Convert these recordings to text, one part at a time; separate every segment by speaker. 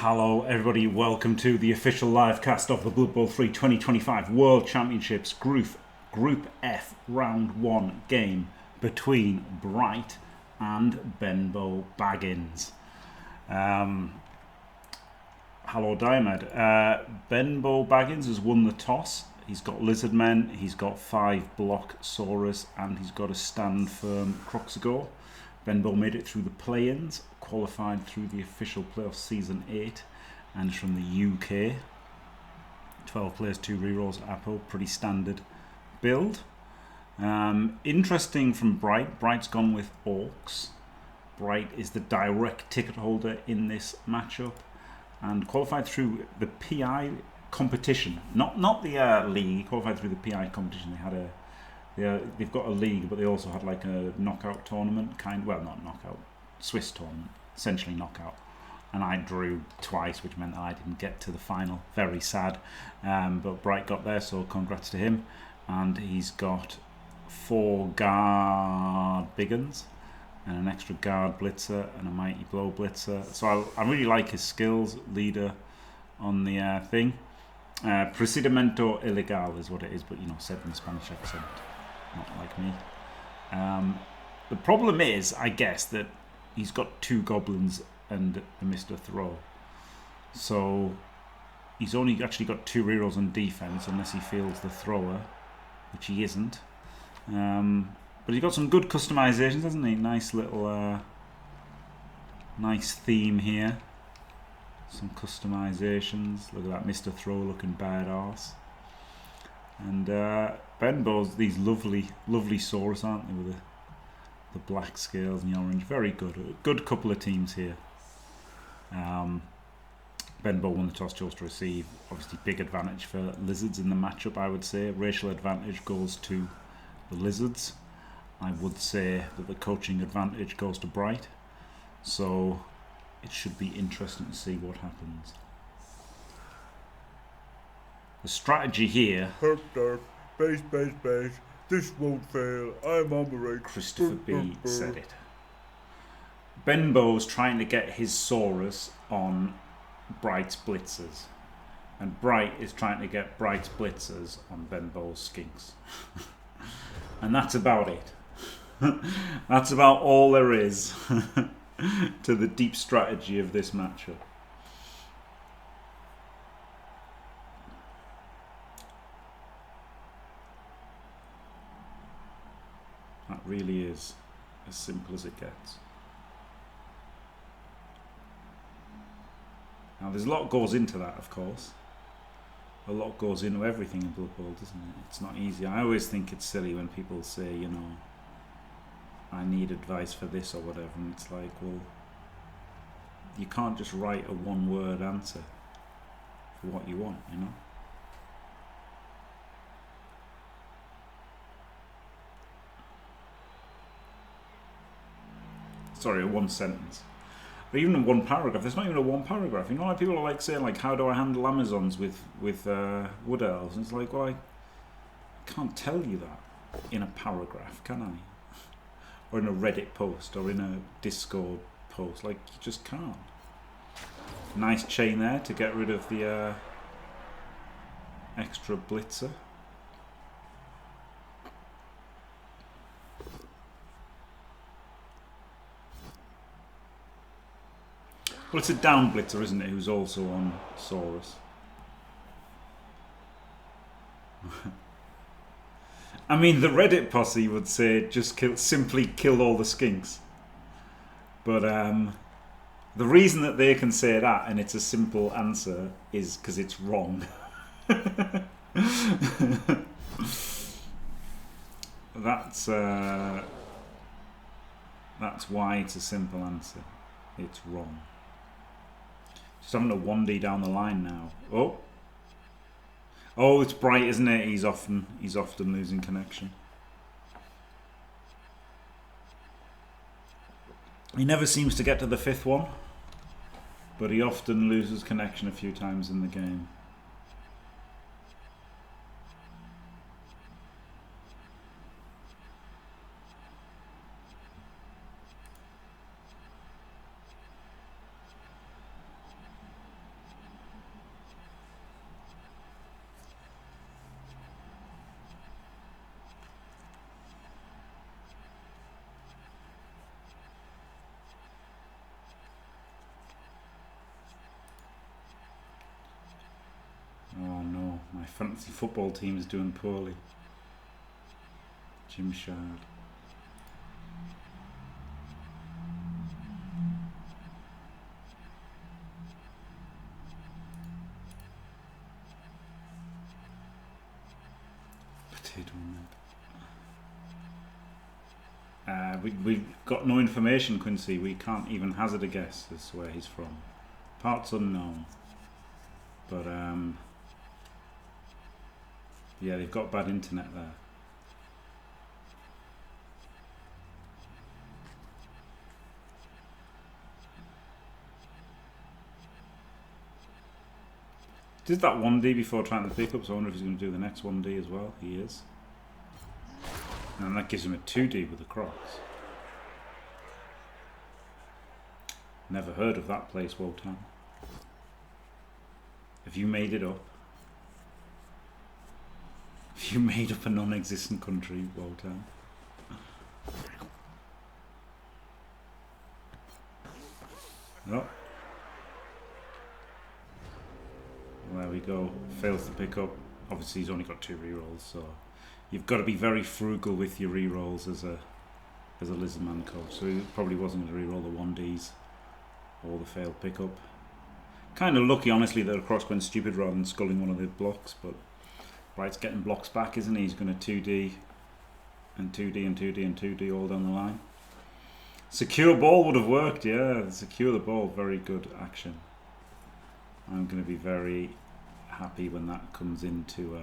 Speaker 1: Hello everybody, welcome to the official live cast of the Blood Bowl 3 2025 World Championships Group F Round 1 game between Br1ght and Benbow Baggins. Hello Diamond. Benbow Baggins has won the toss. He's got Lizard Men, he's got 5 Block Saurus, and he's got a stand firm Croxagore. Benbow made it through the play-ins, qualified through the official playoff season 8, and is from the UK. 12 players, 2 rerolls, Apple, pretty standard build. Interesting from Br1ght. Br1ght's gone with Orcs. Br1ght is the direct ticket holder in this matchup, and qualified through the PI competition, not the league. Qualified through the PI competition. They've got a league, but they also had like a knockout tournament, well, not knockout, Swiss tournament, essentially knockout. And I drew twice, which meant that I didn't get to the final. Very sad. But Br1ght got there, so congrats to him. And he's got 4 guard Baggins, and an extra guard blitzer, and a mighty blow blitzer. So I really like his skills, leader on the thing. Procedimento Ilegal is what it is, but said in the Spanish accent. Not like me. The problem is, I guess, that he's got 2 goblins and a Mr. Throw. So he's only actually got 2 rerolls on defense, unless he fields the thrower, which he isn't. But he's got some good customizations, hasn't he? Nice little, nice theme here. Some customizations. Look at that Mr. Throw looking badass. And Benbow's these lovely Saurus, aren't they, with the black scales and the orange. Very good. A good couple of teams here. Benbow won the toss, chose to receive. Obviously big advantage for Lizards in the matchup, I would say. Racial advantage goes to the Lizards. I would say that the coaching advantage goes to Br1ght. So it should be interesting to see what happens. The strategy here.
Speaker 2: Herp derp, base, this won't fail, I'm on the right.
Speaker 1: Christopher B said it. Benbow's trying to get his Saurus on Br1ght's blitzers, and Br1ght is trying to get Br1ght's blitzers on Benbow's skinks. And that's about it. That's about all there is to the deep strategy of this matchup. That really is as simple as it gets. Now there's a lot goes into that, of course. A lot goes into everything in Blood Bowl, doesn't it? It's not easy. I always think it's silly when people say, I need advice for this or whatever, and it's like, well, you can't just write a one-word answer for what you want, Sorry, a one sentence. Or even a one paragraph. There's not even a one paragraph. Like people are like saying, like, how do I handle Amazons with wood elves? And it's like, well, I can't tell you that in a paragraph, can I? Or in a Reddit post, or in a Discord post. Like, you just can't. Nice chain there to get rid of the extra blitzer. Well, it's a down blitzer, isn't it, who's also on Saurus. I mean, the Reddit posse would say just simply kill all the skinks. But the reason that they can say that, and it's a simple answer, is because it's wrong. That's why it's a simple answer. It's wrong. Just having a 1D down the line now. Oh, it's Br1ght, isn't it? He's often losing connection. He never seems to get to the 5th one, but he often loses connection a few times in the game. My fantasy football team is doing poorly. Jim Shard. Potato Ned. We've got no information, Quincy. We can't even hazard a guess as to where he's from. Parts unknown. But yeah, they've got bad internet there. Did that 1D before trying to pick up, so I wonder if he's going to do the next 1D as well. He is. And that gives him a 2D with the Crocs. Never heard of that place, Wotan. Have you made it up? Have you made up a non-existent country, Wotan? Oh. There we go. Fails to pick up. Obviously he's only got 2 rerolls, so you've got to be very frugal with your rerolls as a Lizardman coach. So he probably wasn't going to reroll the 1Ds or the failed pickup. Kind of lucky, honestly, that the Crocs went stupid rather than sculling one of the blocks, but Br1ght's getting blocks back, isn't he? He's going to 2D and 2D and 2D and 2D all down the line. Secure ball would have worked, yeah. Secure the ball, very good action. I'm going to be very happy when that comes into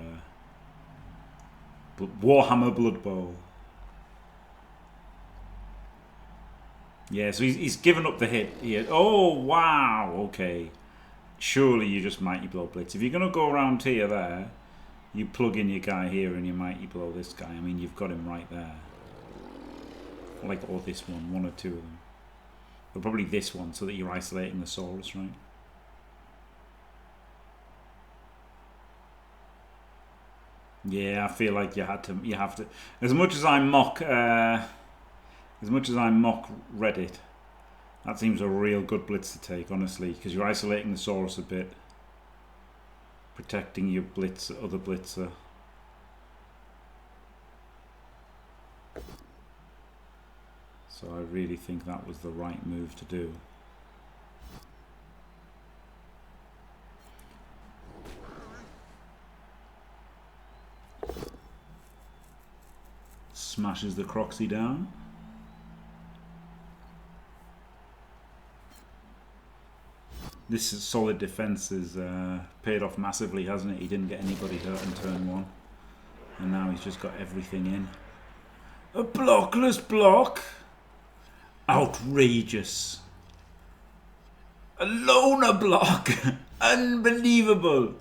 Speaker 1: Warhammer Blood Bowl. Yeah, so he's given up the hit here. Oh, wow, okay. Surely you just Mighty Blow Blitz. If you're going to go around here there, you plug in your guy here and you Mighty Blow this guy. I mean, you've got him right there. Like, or this one or two of them. But probably this one, so that you're isolating the Saurus, right? Yeah, I feel like you have to. As much as I mock Reddit, that seems a real good blitz to take, honestly, because you're isolating the Saurus a bit, protecting your other blitzer. So I really think that was the right move to do. Smashes the Croxy down. This solid defense has paid off massively, hasn't it? He didn't get anybody hurt in turn 1. And now he's just got everything in. A blockless block? Outrageous. A loner block? Unbelievable.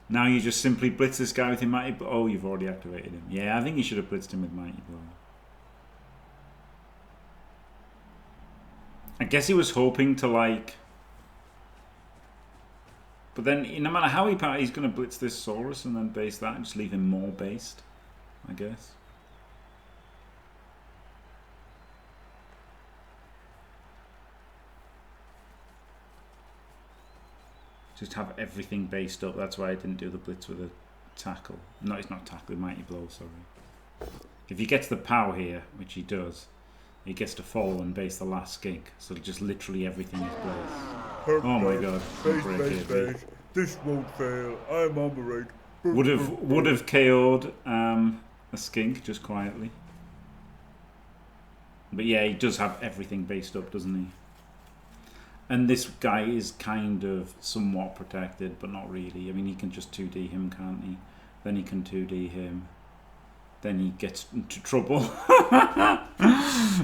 Speaker 1: Now you just simply blitz this guy with your Mighty Blow. Oh, you've already activated him. Yeah, I think you should have blitzed him with Mighty Blow. I guess he was hoping to, like... But then, no matter how he's going to blitz this Saurus and then base that and just leave him more based, I guess. Just have everything based up. That's why I didn't do the blitz with a tackle. No, it's not tackle, Mighty Blow, sorry. If he gets the POW here, which he does, he gets to follow and base the last skink. So just literally everything is placed. Oh my god.
Speaker 2: Base. This won't fail. I'm on the right.
Speaker 1: Would have KO'd a skink just quietly. But yeah, he does have everything based up, doesn't he? And this guy is kind of somewhat protected, but not really. I mean, he can just 2D him, can't he? Then he can 2D him. Then he gets into trouble.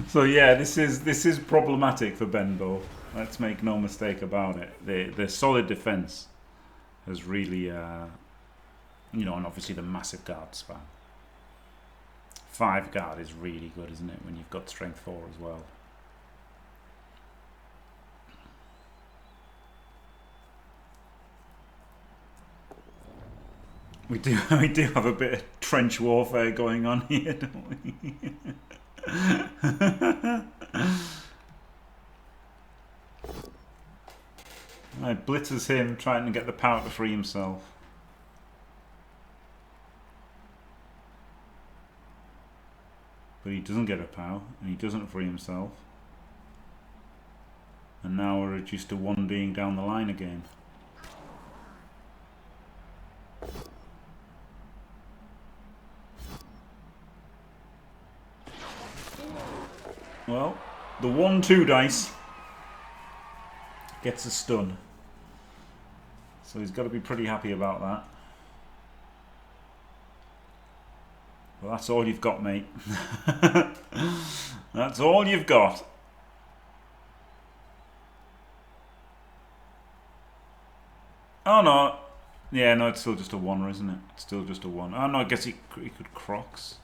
Speaker 1: So yeah, this is problematic for Benbow. Let's make no mistake about it. The solid defense has really, you know, and obviously the massive guard span. 5 guard is really good, isn't it? When you've got strength 4 as well. We do have a bit of trench warfare going on here, don't we? It blitzes him, trying to get the power to free himself. But he doesn't get a power, and he doesn't free himself. And now we're reduced to one being down the line again. Well, the 1-2 dice gets a stun. So he's got to be pretty happy about that. Well, that's all you've got, mate. That's all you've got. Oh, no. Yeah, no, it's still just a 1, isn't it? It's still just a 1. Oh, no, I guess he could Crocs.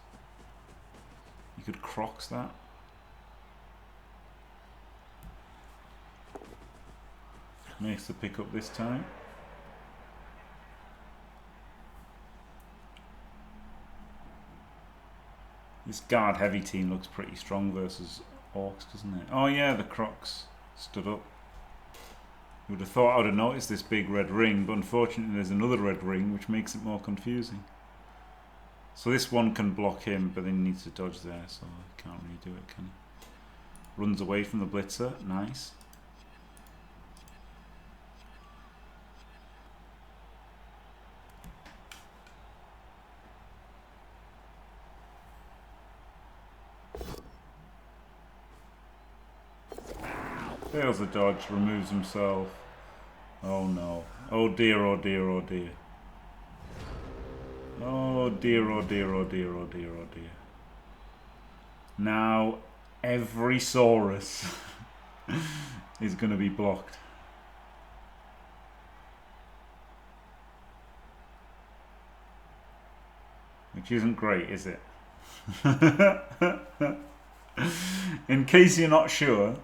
Speaker 1: He could Crocs that. Makes the pick up this time. This guard heavy team looks pretty strong versus Orcs, doesn't it? Oh yeah, the Crocs stood up. You would have thought I would have noticed this big red ring, but unfortunately there's another red ring which makes it more confusing. So this one can block him, but then he needs to dodge there, so he can't really do it, can he? Runs away from the blitzer, nice. Fails the dodge, removes himself. Oh no. Oh dear, oh dear, oh dear. Oh dear, oh dear, oh dear, oh dear, oh dear. Now every Saurus is going to be blocked. Which isn't great, is it? In case you're not sure,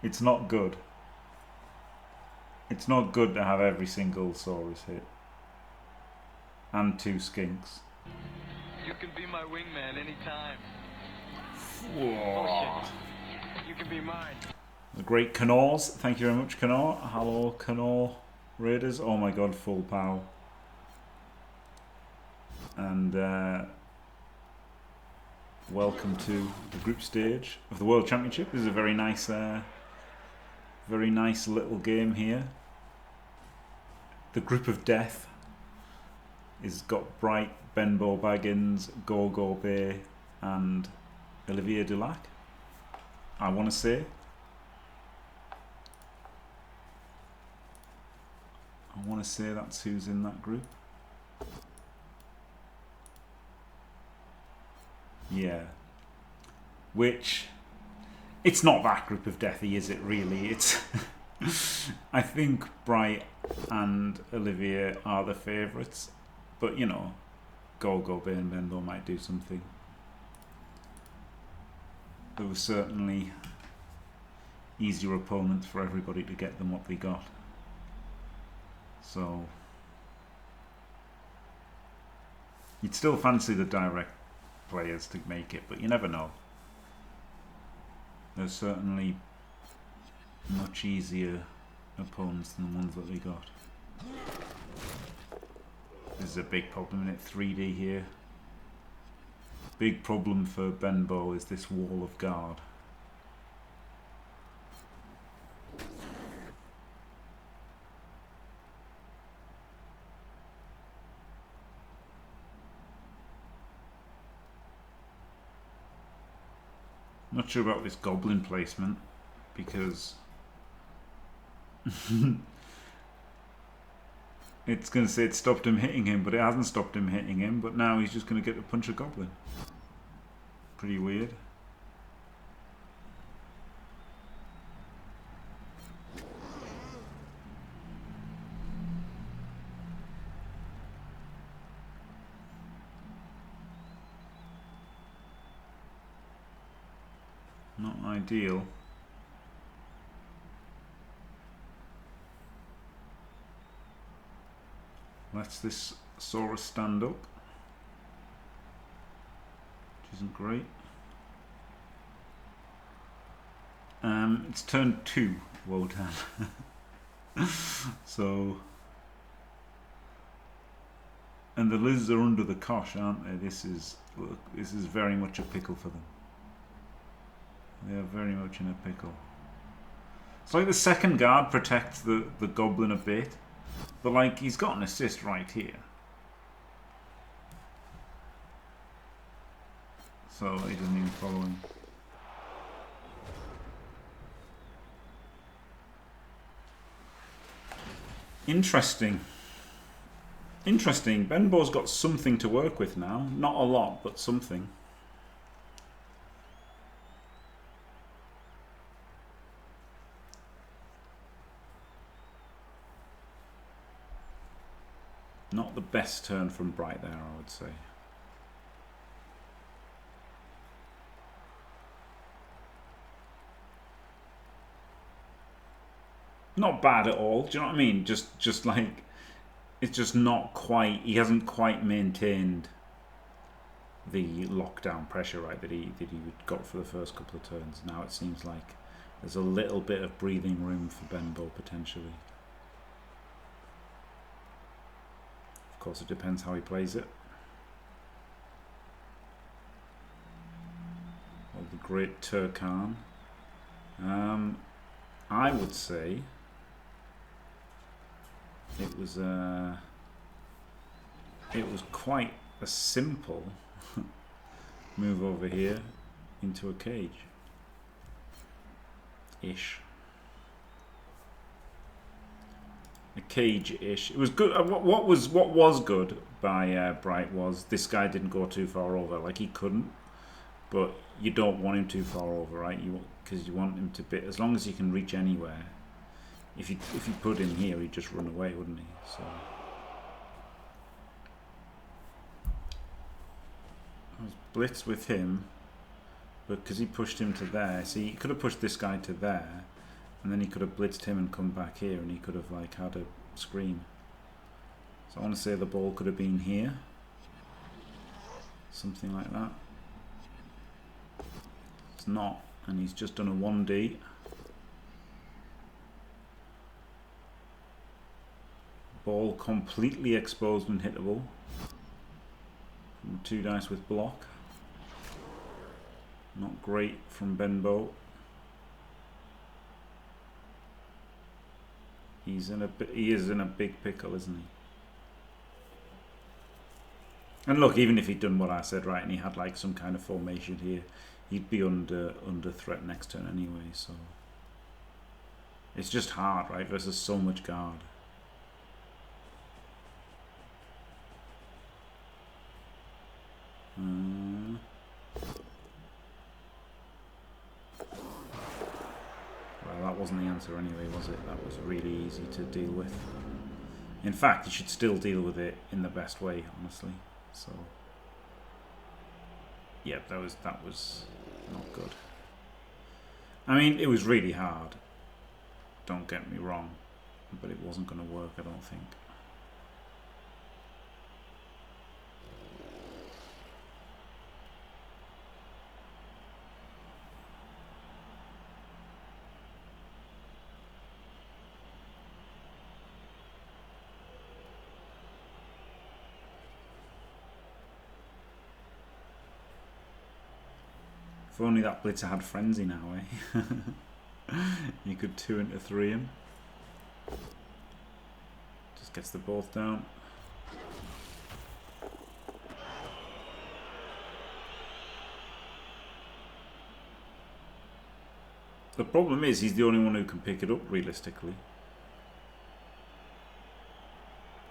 Speaker 1: it's not good. It's not good to have every single Saurus hit. And 2 skinks.
Speaker 3: You can be my wingman anytime.
Speaker 1: Whoa.
Speaker 3: You can be mine.
Speaker 1: The great Knorrs. Thank you very much, Knorr. Hello, Knorr Raiders. Oh my god, full pow. And welcome to the group stage of the World Championship. This is a very nice little game here. The group of death is got Br1ght, Benbow, Baggins, Go Bay, and Olivier Dulac. I want to say. That's who's in that group. Yeah. Which, it's not that group of deathy, is it really? It's I think Br1ght and Olivier are the favourites, but you know, Go Bay and Benbow might do something. There were certainly easier opponents for everybody to get them what they got. So you'd still fancy the direct players to make it, but you never know. There's certainly much easier opponents than the ones that we got. This is a big problem in it, 3D here. Big problem for Benbow is this wall of guard. Not sure about this goblin placement because it's going to say it stopped him hitting him, but it hasn't stopped him hitting him, but now he's just going to get to punch a goblin. Pretty weird. Not ideal. Lets this Saurus stand up, which isn't great. It's turn 2, Wotan. So, and the Liz are under the cosh, aren't they? This is very much a pickle for them. They are very much in a pickle. It's like the second guard protects the goblin a bit, but like he's got an assist right here. So he doesn't even follow him. Interesting. Interesting. Benbow's got something to work with now. Not a lot, but something. Not the best turn from Br1ght there, I would say. Not bad at all. Do you know what I mean? Just like it's just not quite. He hasn't quite maintained the lockdown pressure, right? That he got for the first couple of turns. Now it seems like there's a little bit of breathing room for Benbow potentially. Of course, it depends how he plays it. Well, the great Turkan. I would say it was quite a simple move over here into a cage ish. A cage-ish. It was good. What was good by Br1ght was this guy didn't go too far over. Like he couldn't, but you don't want him too far over, right? Because you want him to be, as long as he can reach anywhere. If you put him here, he'd just run away, wouldn't he? So I was blitzed with him, but because he pushed him to there, see, he could have pushed this guy to there, and then he could have blitzed him and come back here, and he could have like had a scream. So I want to say the ball could have been here, something like that. It's not, and he's just done a 1D. Ball completely exposed and hittable. 2 dice with block. Not great from Benbow. He is in a big pickle, isn't he? And look, even if he'd done what I said right and he had like some kind of formation here, he'd be under threat next turn anyway. So it's just hard, right? Versus so much guard. Well, that wasn't the answer anyway, was it? That was really easy to deal with. In fact, you should still deal with it in the best way, honestly. So, yeah, that was not good. I mean, it was really hard. Don't get me wrong, but it wasn't going to work, I don't think. If only that blitzer had frenzy now, eh? You could 2 into 3 him. Just gets the both down. The problem is he's the only one who can pick it up realistically.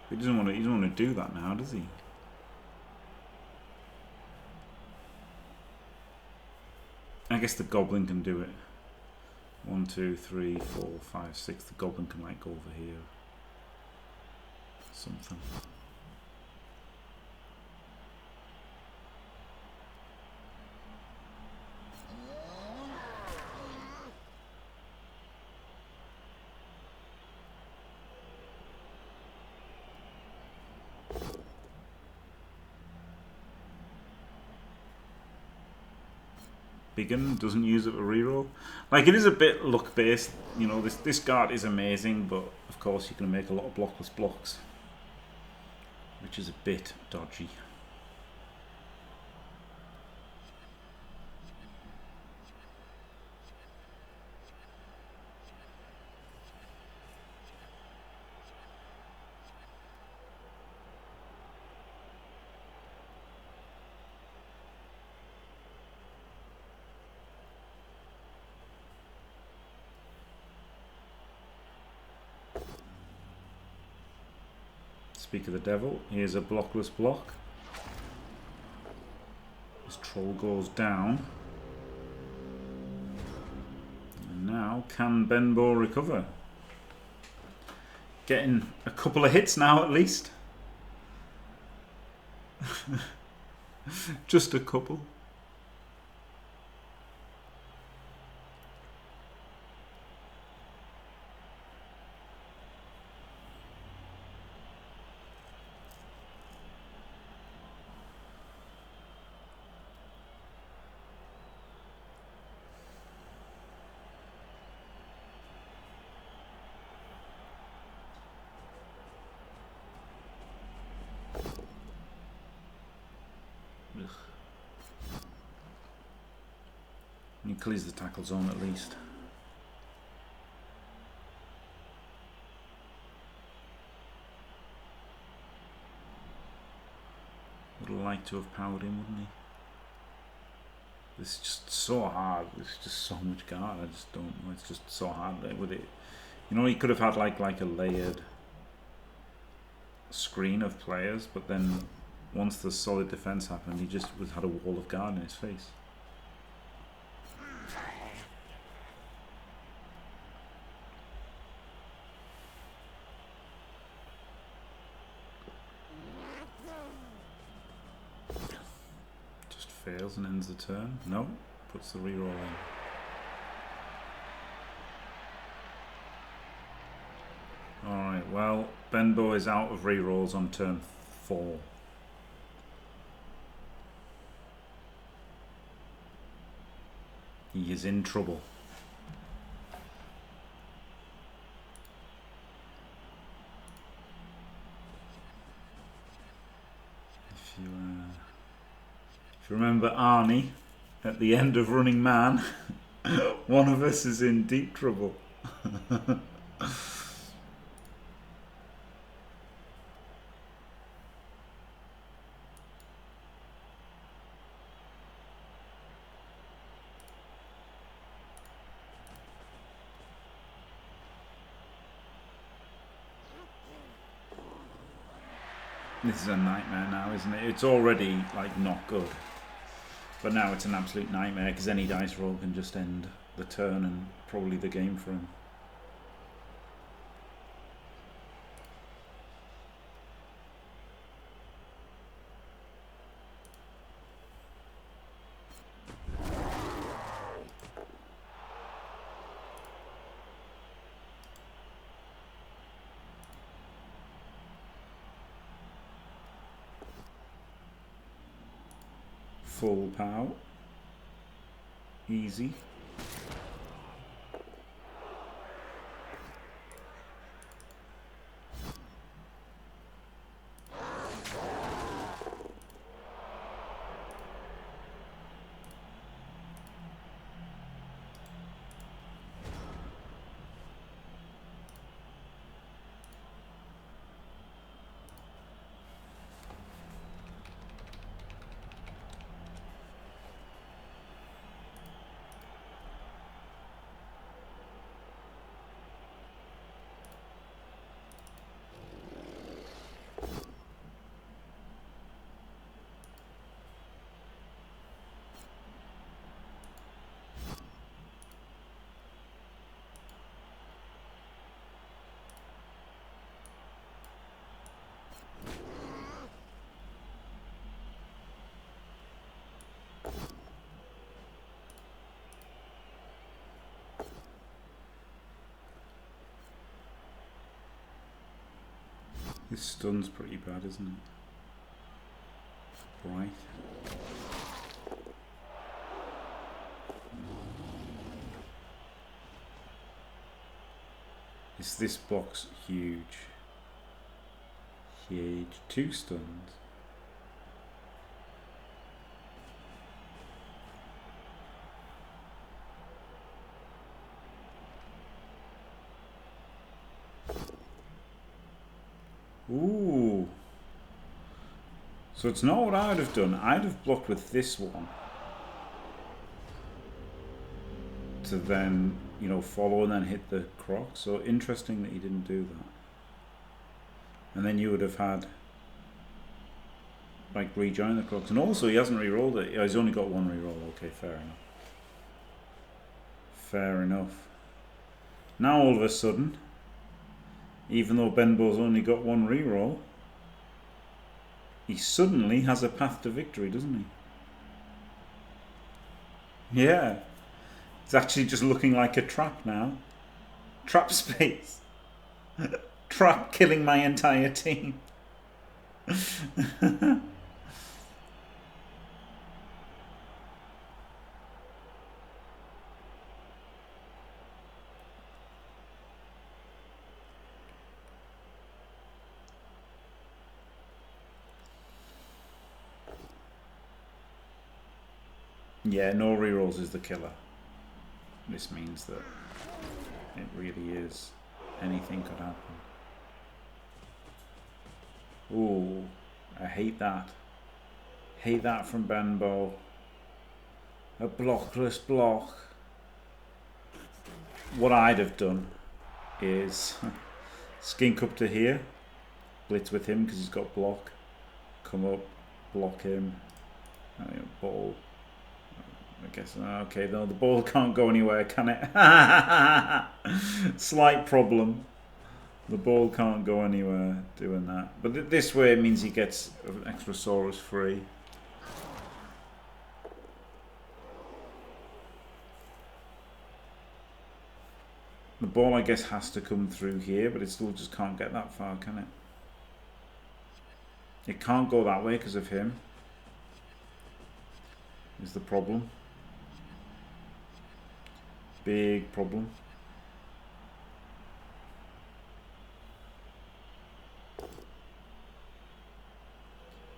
Speaker 1: He doesn't want to do that now, does he? I guess the goblin can do it. 1, 2, 3, 4, 5, 6. The goblin can like go over here. Something. Begin doesn't use it for reroll. Like, it is a bit luck based. You know, this guard is amazing, but of course you can make a lot of blockless blocks, which is a bit dodgy. Speak of the devil, here's a blockless block. This troll goes down. And now, can Benbow recover? Getting a couple of hits now at least. Just a couple. He clears the tackle zone at least. Would have liked to have powered him, wouldn't he? This is just so hard. There's just so much guard. I just don't know. It's just so hard with it. You know, he could have had like a layered screen of players, but then once the solid defense happened, he just had a wall of guard in his face. Fails and ends the turn. No, puts the reroll in. Alright, well, Benbow is out of rerolls on turn 4. He is in trouble. If you remember Arnie at the end of Running Man, one of us is in deep trouble. This is a nightmare now, isn't it? It's already like not good. But now it's an absolute nightmare because any dice roll can just end the turn and probably the game for him. Full pow. Easy. This stun's pretty bad, isn't it? Br1ght. Is this box huge? Huge. 2 stuns. Ooh. So it's not what I'd have done. I'd have blocked with this one. To then, you know, follow and then hit the croc. So interesting that he didn't do that. And then you would have had, like, rejoin the crocs. And also he hasn't re-rolled it. He's only got 1 re-roll. Okay, fair enough. Fair enough. Now all of a sudden, even though Benbow's only got 1 re-roll, he suddenly has a path to victory, doesn't he? Yeah. It's actually just looking like a trap now. Trap space. Trap killing my entire team. Yeah, no rerolls is the killer. This means that it really is. Anything could happen. Ooh, I hate that. Hate that from Benbow. A blockless block. What I'd have done is skink up to here, blitz with him because he's got block, come up, block him, ball. I guess, okay, no, the ball can't go anywhere, can it? Slight problem. The ball can't go anywhere doing that. But this way it means he gets an extra Saurus free. The ball, I guess, has to come through here, but it still just can't get that far, can it? It can't go that way because of him. Is the problem. Big problem.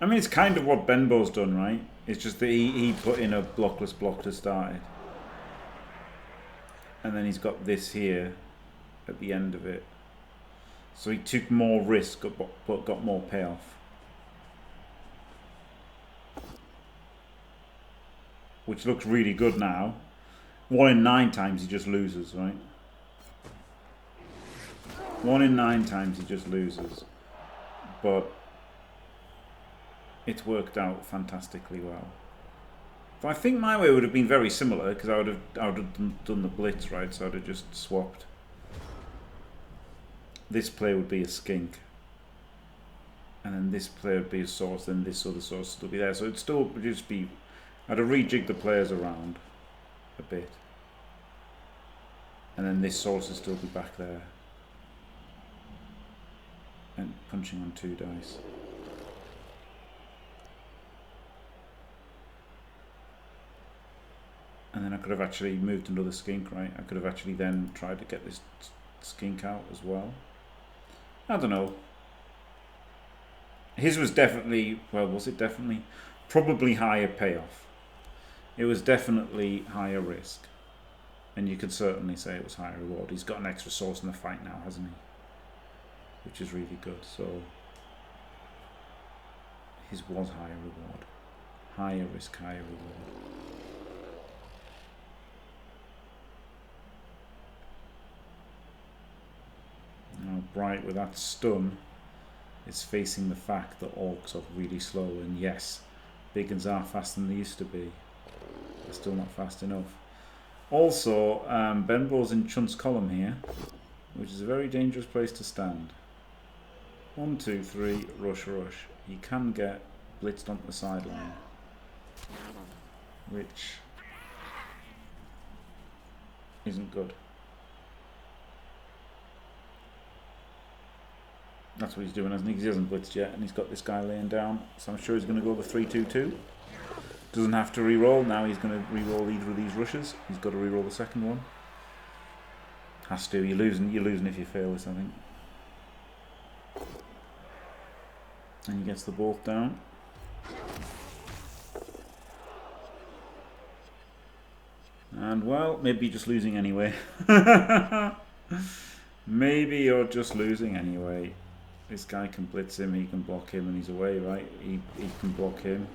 Speaker 1: I mean, it's kind of what Benbow's done, right? It's just that he put in a blockless block to start it. And then he's got this here at the end of it. So he took more risk but got more payoff. Which looks really good now. 1 in 9 times he just loses, right? 1 in 9 times he just loses. But it's worked out fantastically well. So I think my way would have been very similar because I would have done the blitz, right? So I'd have just swapped. This play would be a skink. And then this play would be a source, then this other source would still be there. So it'd still just be, I'd have rejigged the players around a bit. And then this source would still be back there. And punching on 2 dice. And then I could have actually moved another skink, right? I could have actually then tried to get this skink out as well. I don't know. His was definitely, well, was it definitely? Probably higher payoff. It was definitely higher risk. And you could certainly say it was higher reward. He's got an extra source in the fight now, hasn't he? Which is really good. So his was higher reward. Higher risk, higher reward. Now Br1ght with that stun is facing the fact that orcs are really slow, and yes, Baggins are faster than they used to be. They're still not fast enough. Also, Benbow's in Chunt's column here, which is a very dangerous place to stand. 1, 2, 3, rush, rush. He can get blitzed onto the sideline, which isn't good. That's what he's doing, hasn't he? 'Cause he hasn't blitzed yet, and he's got this guy laying down. So I'm sure he's going to go the 3-2-2. Doesn't have to re-roll. Now he's going to re-roll either of these rushes. He's got to re-roll the second one. Has to. You're losing if you fail this, I think. And he gets the bolt down. And well, maybe you're just losing anyway. Maybe you're just losing anyway. This guy can blitz him, he can block him, and he's away, right? He can block him.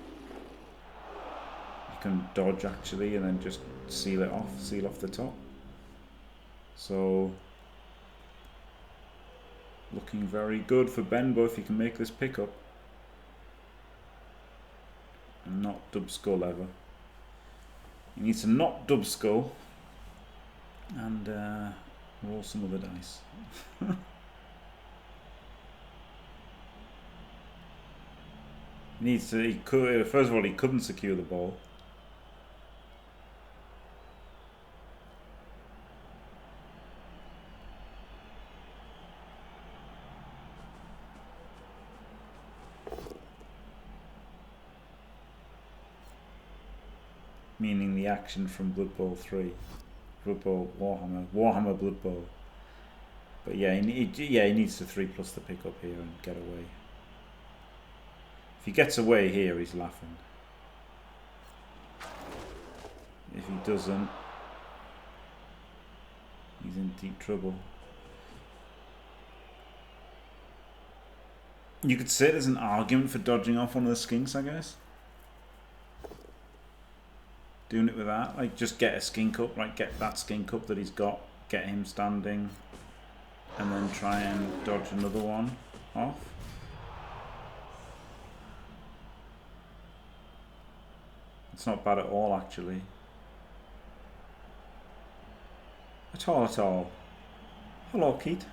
Speaker 1: You can dodge actually, and then just seal it off, seal off the top. So, looking very good for Benbow if he can make this pickup. And not dub skull ever. He needs to not dub skull and roll some other dice. He could, first of all, he couldn't secure the ball. Meaning the action from Blood Bowl 3. Blood Bowl, Warhammer Blood Bowl. But yeah, he needs to 3+ the pickup here and get away. If he gets away here, he's laughing. If he doesn't, he's in deep trouble. You could say there's an argument for dodging off one of the skinks, I guess. Doing it with that, like just get a skink up, like get that skink up that he's got, get him standing, and then try and dodge another one off. It's not bad at all, actually. At all. Hello, Keith.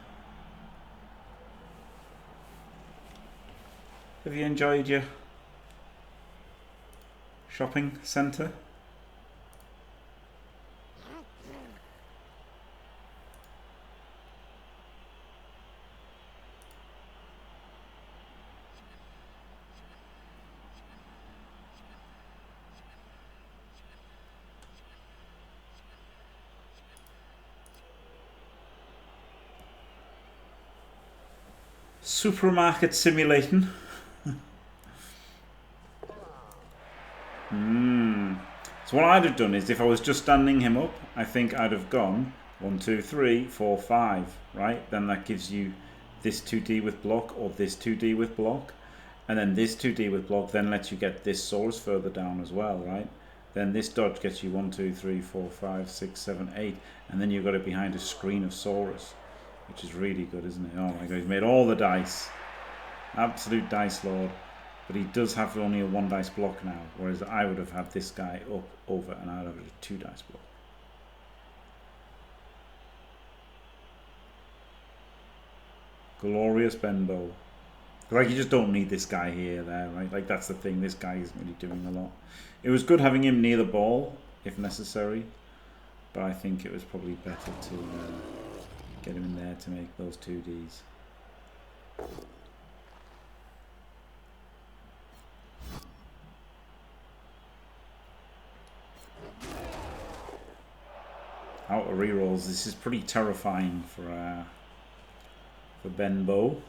Speaker 1: Have you enjoyed your shopping centre? Supermarket simulating. So what I'd have done is, if I was just standing him up, I think I'd have gone 1, 2, 3, 4, 5, right? Then that gives you this 2D with block, or this 2D with block, and then this 2D with block then lets you get this Saurus further down as well, right? Then this dodge gets you 1, 2, 3, 4, 5, 6, 7, 8, and then you've got it behind a screen of Saurus, which is really good, isn't it? Oh my god, he's made all the dice. Absolute dice lord. But he does have only a 1 dice block now, whereas I would have had this guy up, over, and I'd have a 2 dice block. Glorious Benbow. Like, you just don't need this guy here, there, right? Like, that's the thing, this guy isn't really doing a lot. It was good having him near the ball, if necessary, but I think it was probably better to get him in there to make those 2Ds. Out of rerolls, this is pretty terrifying for Benbow.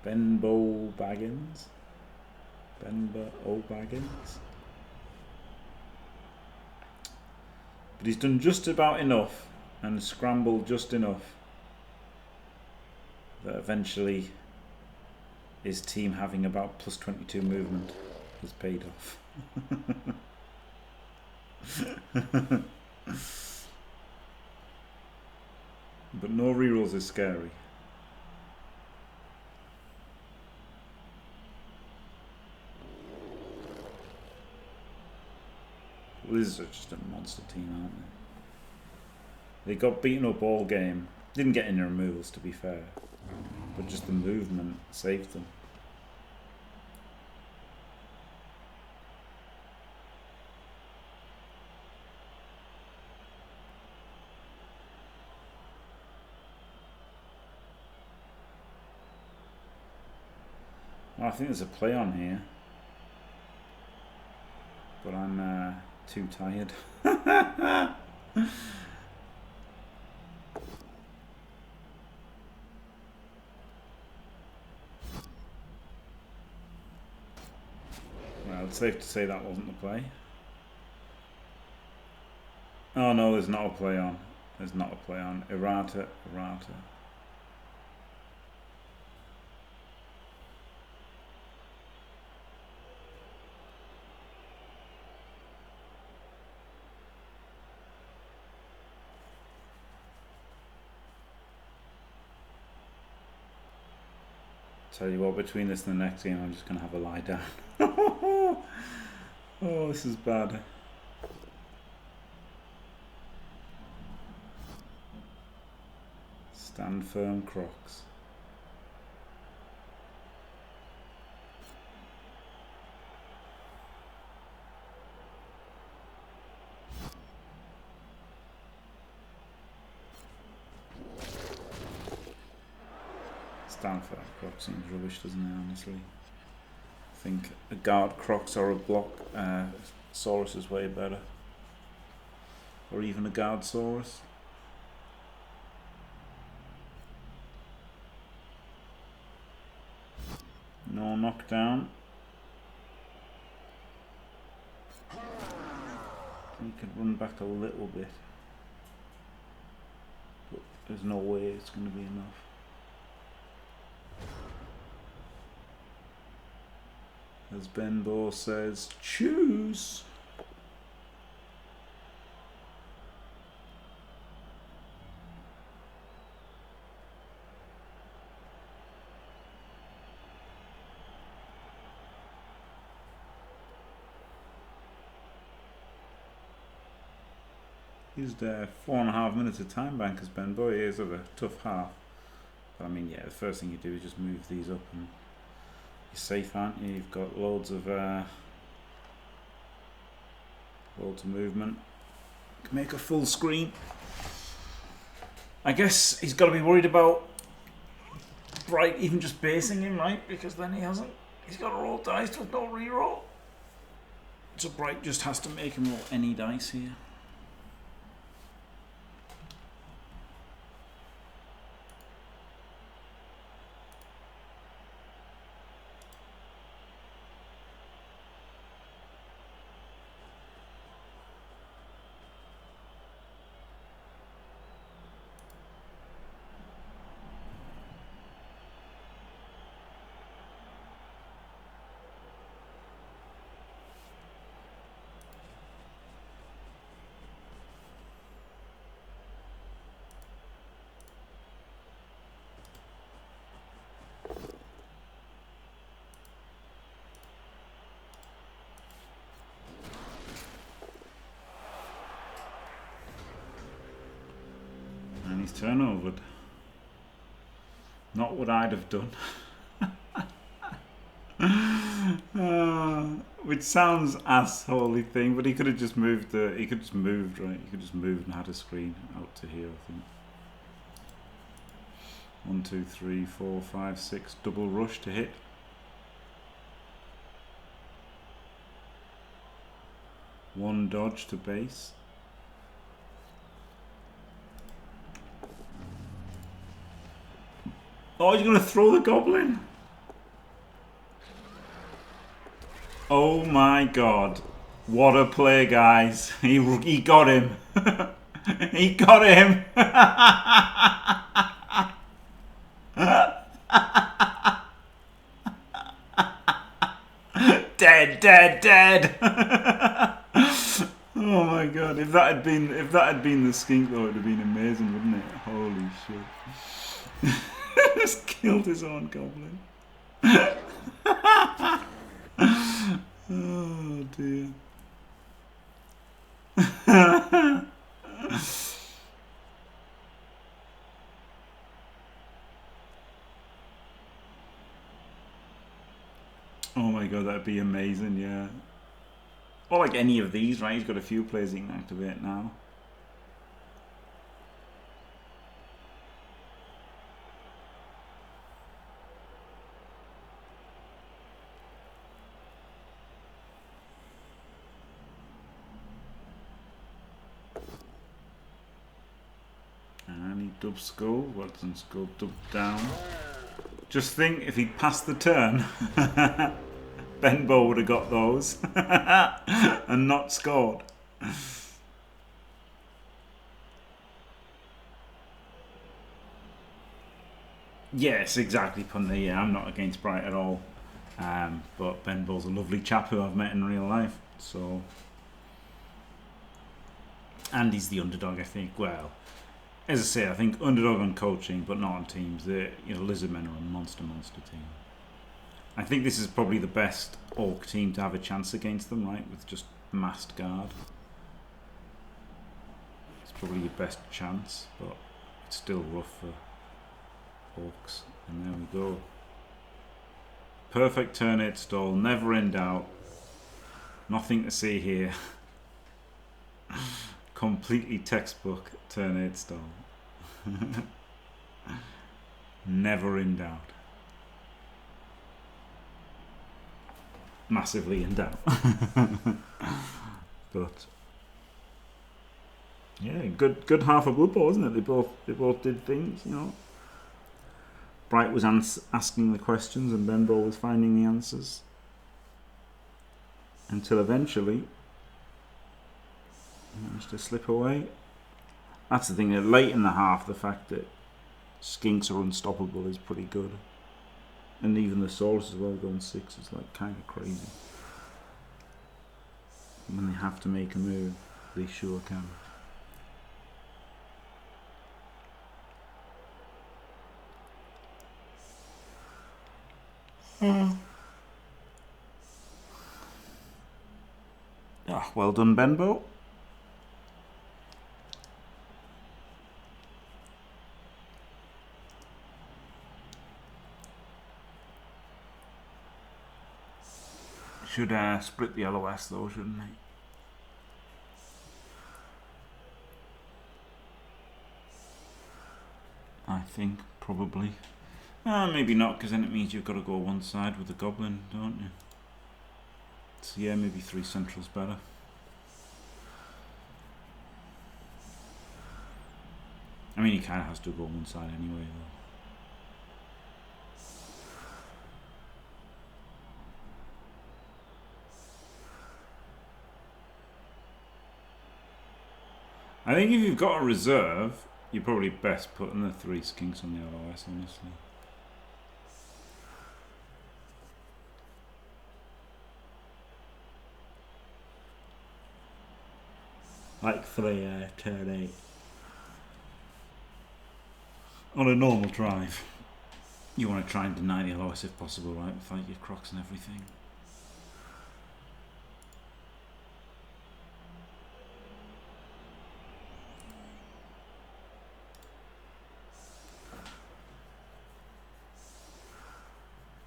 Speaker 1: Benbow Baggins. Benbow Baggins. But he's done just about enough and scrambled just enough that eventually his team having about +22 movement has paid off. But no rerolls is scary. Wizards are just a monster team, aren't they? They got beaten up all game. Didn't get any removals, to be fair, but just the movement saved them. I think there's a play on here, but I'm too tired. Well, it's safe to say that wasn't the play. Oh no, there's not a play on. There's not a play on. Errata. Tell you what, between this and the next game, I'm just going to have a lie down. Oh, this is bad. Stand firm, Crocs. Stand firm, Crocs seems rubbish, doesn't it, honestly? I think a guard Crocs or a block Saurus is way better. Or even a guard Saurus. No knockdown. He could run back a little bit. But there's no way it's going to be enough. As Benbow says, choose. He's there 4.5 minutes of time bank as Benbow. He is of a tough half. But I mean, yeah, the first thing you do is just move these up and you're safe, aren't you? You've got loads of movement. Can make a full screen. I guess he's got to be worried about Br1ght even just basing him, right? Because then he's got to roll dice with no reroll. So Br1ght just has to make him roll any dice here. And he's turnovered. Not what I'd have done. Which sounds assholey thing, but he could have just moved right? He could just moved and had a screen out to here, I think. 1, 2, 3, 4, 5, 6, double rush to hit. One dodge to base. Oh, he's going to throw the goblin. Oh my god. What a play, guys. He got him. He got him. Dead. Oh my god. If that had been the skink though, it would have been amazing, wouldn't it? Holy shit. Just killed his own goblin. Oh dear. Oh my god, that'd be amazing, yeah. Or like any of these, right? He's got a few plays he can activate now. He dub skull. Watson skull dub down. Just think if he'd passed the turn, Benbow would have got those and not scored. Yes, exactly, Punter. Yeah, I'm not against Br1ght at all. But Benbow's a lovely chap who I've met in real life. So, and he's the underdog, I think. Well, as I say, I think underdog on coaching, but not on teams. Lizardmen are a monster team. I think this is probably the best Orc team to have a chance against them, right? With just massed guard. It's probably your best chance, but it's still rough for Orcs. And there we go. Perfect turn 8 stall, never in doubt. Nothing to see here. Completely textbook turn 8 stall. Never in doubt. Massively in doubt. But yeah, good half of Blood Bowl, isn't it? They both did things, you know. Br1ght was asking the questions and Benbow was finding the answers. Until eventually he managed to slip away. That's the thing, that late in the half, the fact that Skinks are unstoppable is pretty good. And even the Saurus as well going 6 is like kind of crazy. When they have to make a move, they sure can. Ah, well done, Benbow. Should split the LOS though, shouldn't he? I think, probably. Maybe not, because then it means you've got to go one side with the goblin, don't you? So yeah, maybe 3 central's better. I mean, he kind of has to go one side anyway, though. I think if you've got a reserve, you're probably best putting the 3 skinks on the LOS, honestly. Like 3 turn 8. On a normal drive. You want to try and deny the LOS if possible, right? Fight your crocs and everything.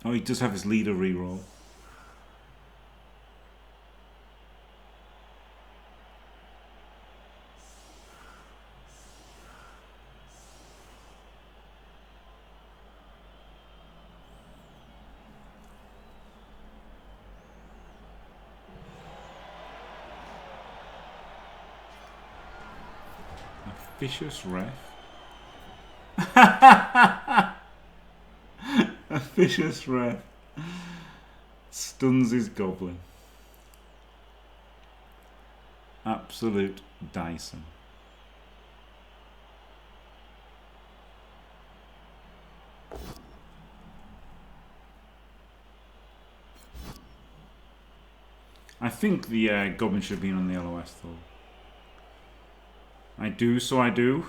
Speaker 1: Oh, he does have his leader reroll. Vicious ref. A vicious ref stuns his goblin. Absolute Dyson. I think the goblin should have been on the LOS though. I do, so I do.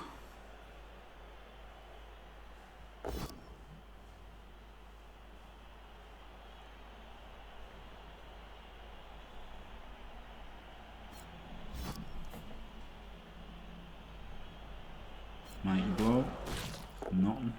Speaker 1: Mighty blow. Nothing.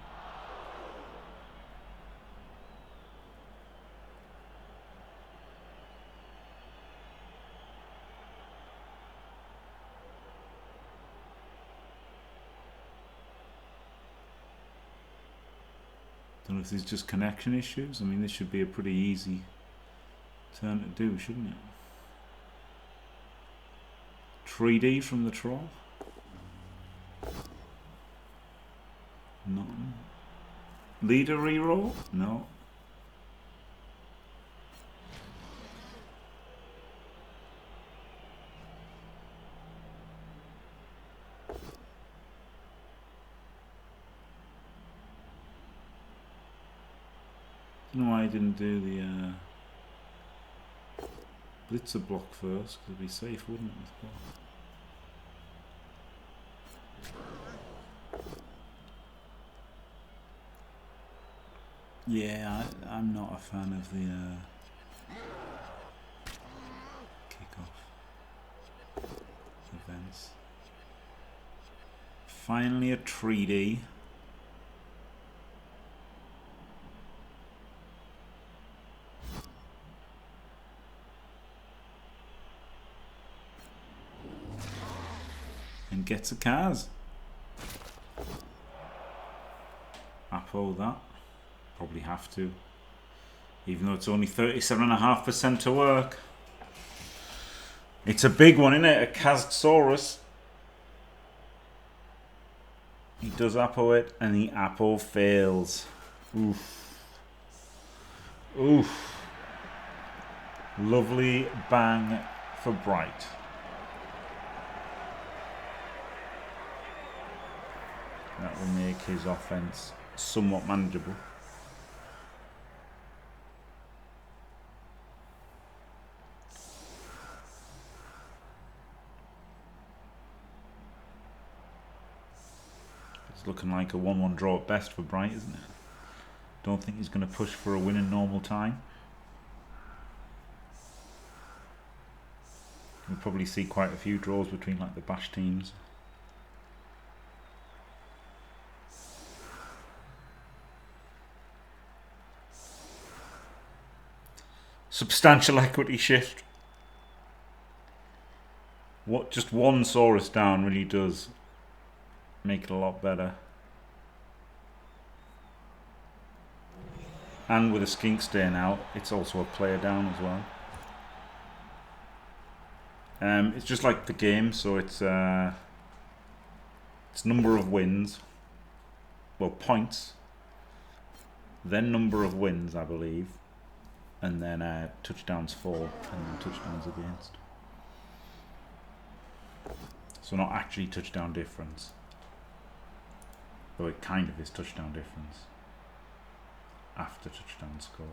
Speaker 1: Don't know if there's just connection issues. I mean, this should be a pretty easy turn to do, shouldn't it? 3D from the troll. Leader reroll? No. No, I didn't do the blitzer block first, because it'd be safe, wouldn't it, with block? Yeah, I'm not a fan of the kickoff events. Finally a 3D. And gets a cars. Apple that. Probably have to. Even though it's only 37.5% to work. It's a big one, isn't it? A Kazsaurus. He does Apple it, and the Apple fails. Oof. Oof. Lovely bang for Br1ght. That will make his offense somewhat manageable. It's looking like a 1-1 draw at best for Br1ght, isn't it? Don't think he's going to push for a win in normal time. We'll probably see quite a few draws between like the bash teams. Substantial equity shift. What just one Saurus down really does make it a lot better. And with a skink staying out, it's also a player down as well. It's just like the game, so it's number of wins, well, points, then number of wins, I believe, and then touchdowns for, and then touchdowns against. So not actually touchdown difference, though it kind of is touchdown difference after touchdown scored.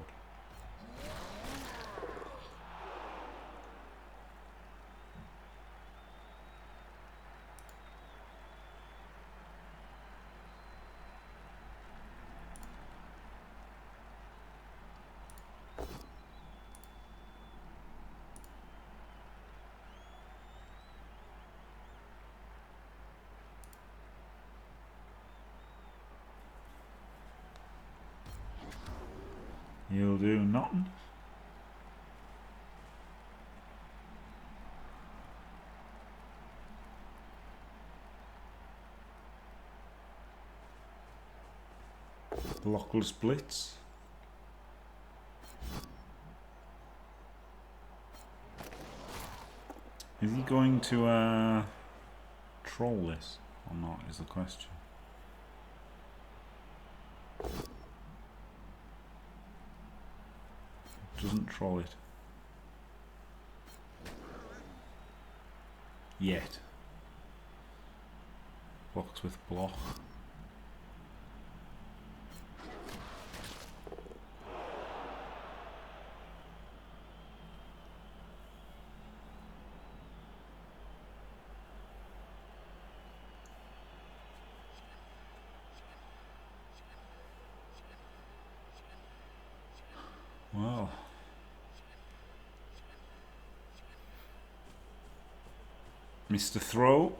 Speaker 1: You'll do nothing. Blockless blitz. Is he going to troll this or not is the question. Doesn't troll it yet. Blocks with block. Well, Mr. Throw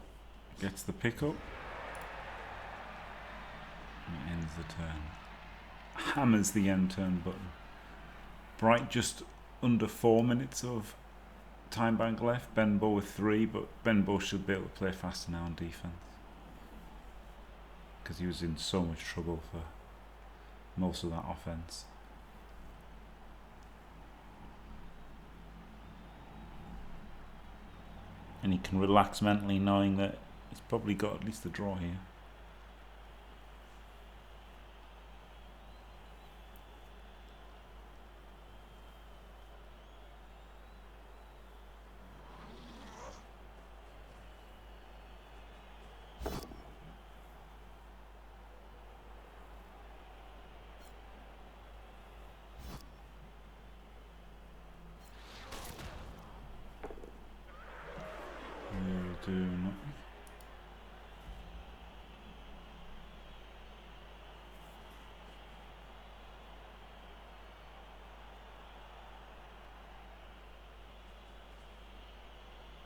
Speaker 1: gets the pickup and ends the turn. Hammers the end turn button. Br1ght just under 4 minutes of time bank left. Benbow with 3, but Benbow should be able to play faster now on defense because he was in so much trouble for most of that offense. And he can relax mentally knowing that he's probably got at least a draw here.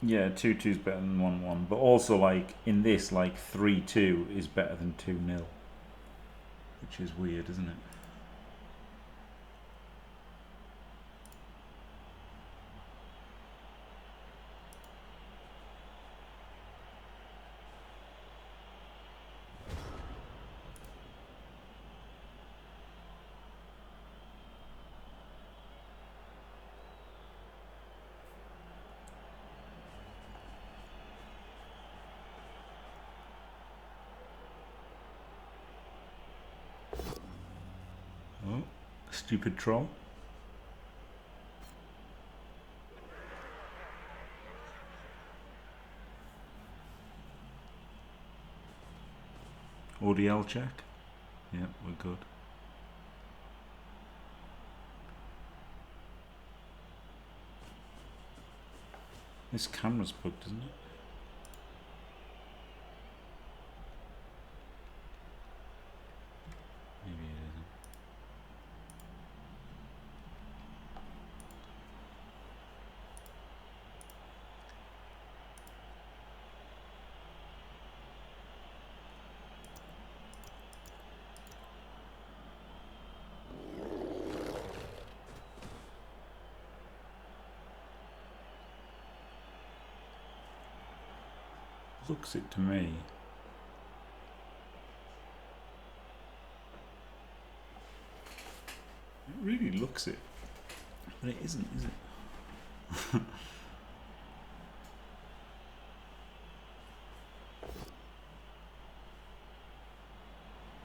Speaker 1: Yeah, 2-2 is better than 1-1, but also like in this, like 3-2 is better than 2-0, which is weird, isn't it? Oh, stupid troll. ODL check. Yeah, we're good. This camera's bugged, isn't it? Maybe it isn't. Looks it to me. It really looks it, but it isn't, is it?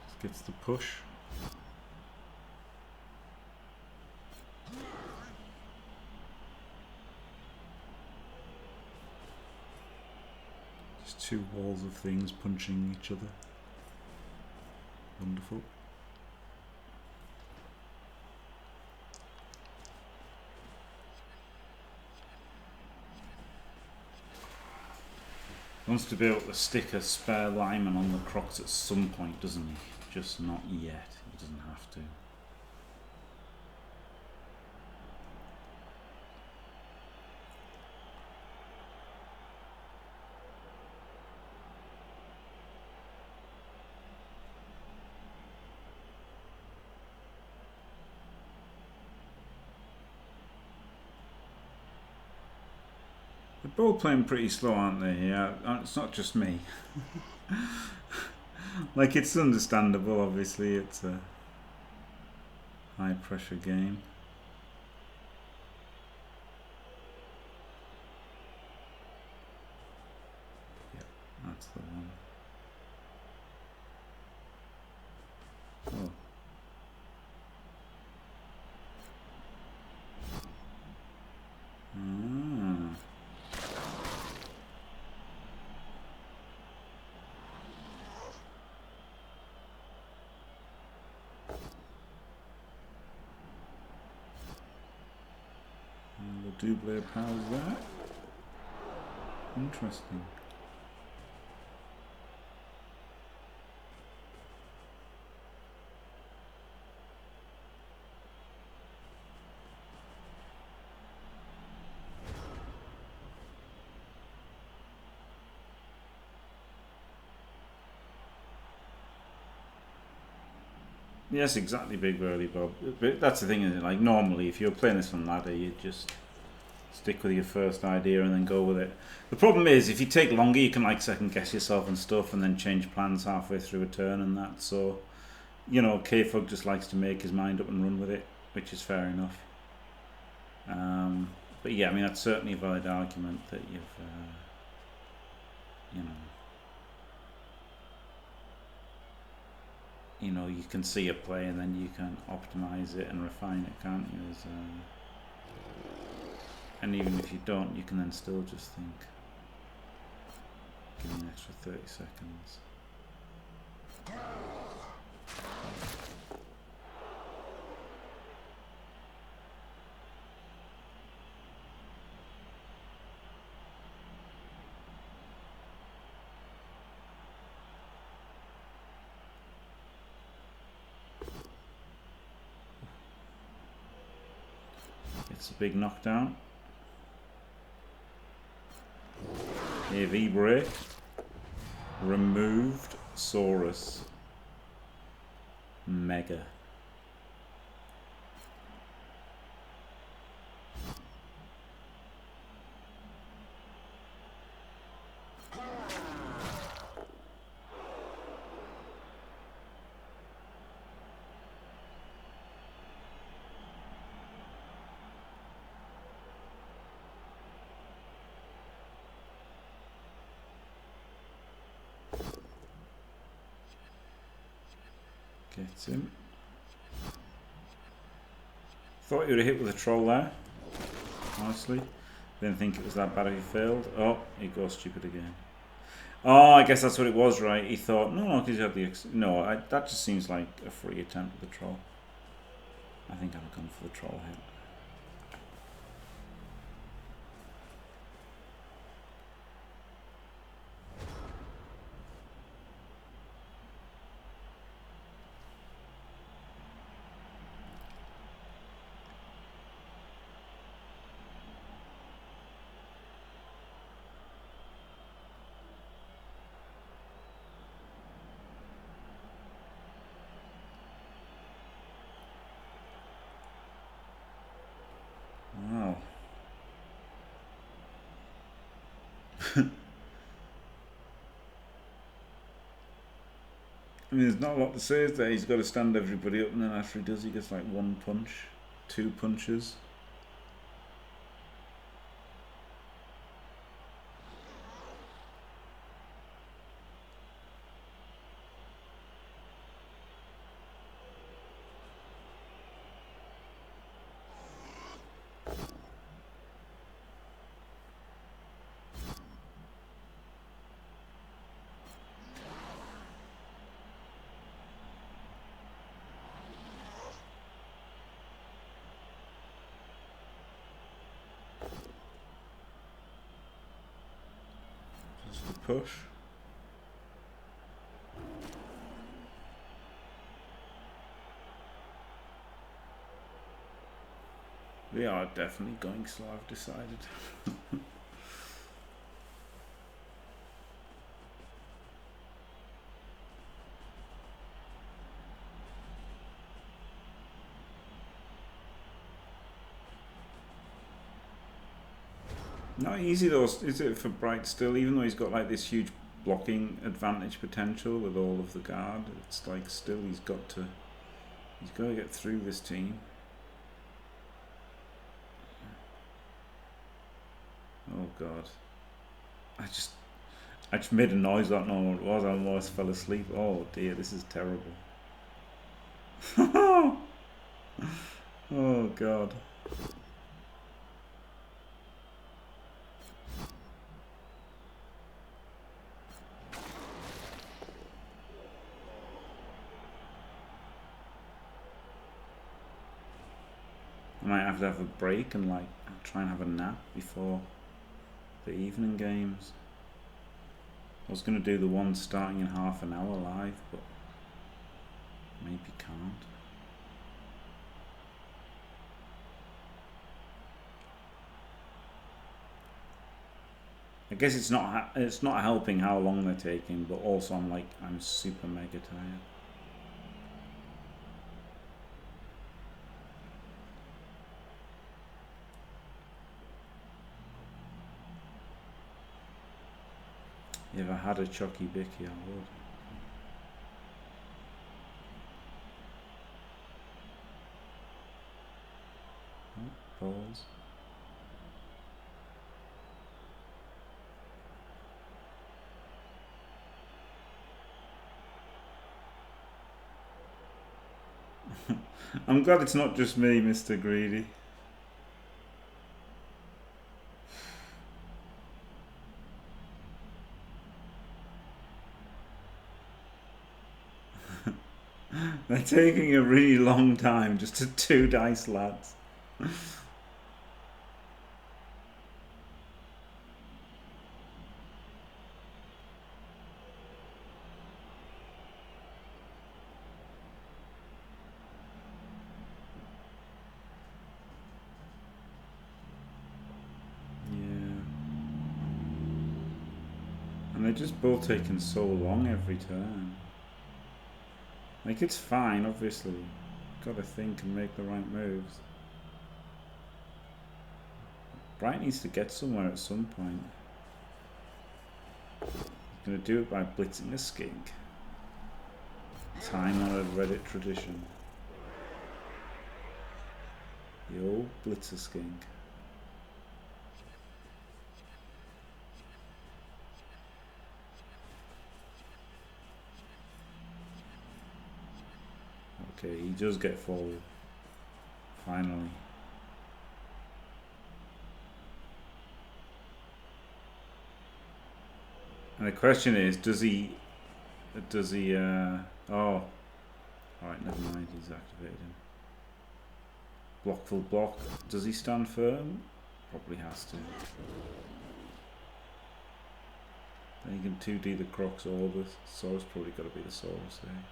Speaker 1: Just gets the push. Just two walls of things punching each other. Wonderful. He wants to be able to stick a spare lineman on the Crocs at some point, doesn't he? Just not yet. He doesn't have to. They're both playing pretty slow, aren't they? Yeah, it's not just me. Like, it's understandable, obviously, it's a high pressure game. Yeah, that's the one. Oh. Ah. The double powers that. Interesting. Yes, exactly, Big Burly Bob. But that's the thing, isn't it? Like, normally, if you're playing this on ladder, you just stick with your first idea and then go with it. The problem is, if you take longer, you can like second guess yourself and stuff, and then change plans halfway through a turn and that. So, you know, K-Fug just likes to make his mind up and run with it, which is fair enough. But yeah, I mean, that's certainly a valid argument that you've, you know, you can see a play and then you can optimize it and refine it, can't you? And even if you don't, you can then still just think, give me an extra 30 seconds. It's a big knockdown. AV break. Removed Saurus. Mega. Gets him. Thought you would have hit with a troll there. Honestly. Didn't think it was that bad if he failed. Oh, he goes stupid again. Oh, I guess that's what it was, right? He thought, no, because you had the... that just seems like a free attempt with the troll. I think I've gone for the troll hit. Wow. I mean, there's not a lot to say, is there? He's got to stand everybody up, and then after he does, he gets like one punch, 2 punches. Push. We are definitely going slow, I've decided. Not easy though, is it, for Br1ght still, even though he's got like this huge blocking advantage potential with all of the guard. It's like still he's got to get through this team. Oh god. I just made a noise, I don't know what it was, I almost fell asleep. Oh dear, this is terrible. Oh god. I might have to have a break and like try and have a nap before the evening games. I was going to do the one starting in half an hour live, but maybe can't. I guess it's not helping how long they're taking, but also I'm super mega tired. If I had a Chucky Bicky, I would. Oh, balls. I'm glad it's not just me, Mr. Greedy. They're taking a really long time just to 2 dice, lads. And they're just both taking so long every turn. Like, it's fine, obviously. Gotta think and make the right moves. Br1ght needs to get somewhere at some point. He's gonna do it by blitzing the skink. Time-honored Reddit tradition. The old blitzer skink. Okay, he does get forward. Finally. And the question is, does he oh, alright, never mind, he's activated him. Block full block. Does he stand firm? Probably has to. Then he can 2D the Crocs or the Saurus, probably got to be the Saurus there.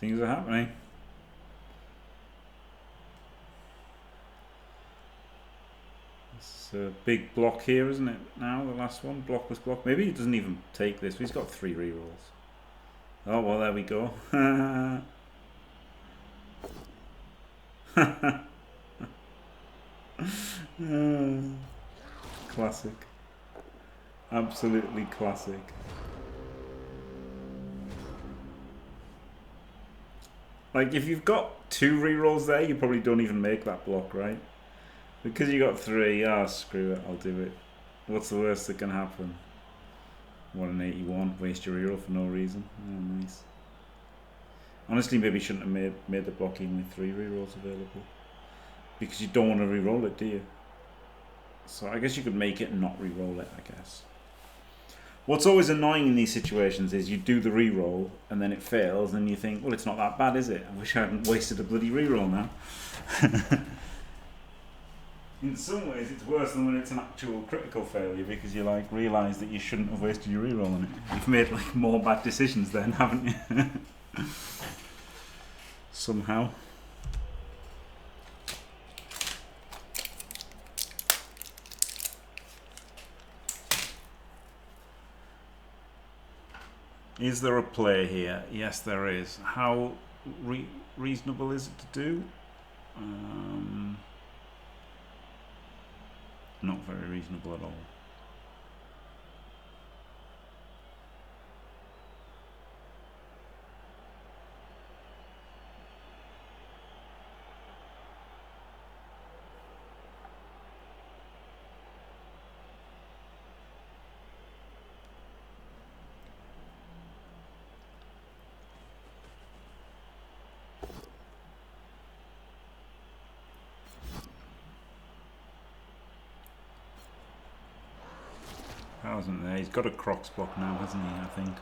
Speaker 1: Things are happening. It's a big block here, isn't it? Now, the last one. Blockless block. Maybe he doesn't even take this. He's got 3 rerolls. Oh, well, there we go. Classic. Absolutely classic. Like, if you've got 2 rerolls there, you probably don't even make that block, right? Because you got 3, screw it, I'll do it. What's the worst that can happen? 1 in 81, waste your reroll for no reason. Oh, nice. Honestly, maybe you shouldn't have made the block even with 3 rerolls available. Because you don't want to reroll it, do you? So I guess you could make it and not reroll it, I guess. What's always annoying in these situations is you do the reroll and then it fails and you think, well, it's not that bad, is it? I wish I hadn't wasted a bloody reroll now. In some ways, it's worse than when it's an actual critical failure because you like realise that you shouldn't have wasted your reroll on it. You've made like more bad decisions then, haven't you? Somehow. Is there a play here? Yes, there is. How reasonable is it to do? Not very reasonable at all. Hasn't there? He's got a Crocs block now, hasn't he? I think.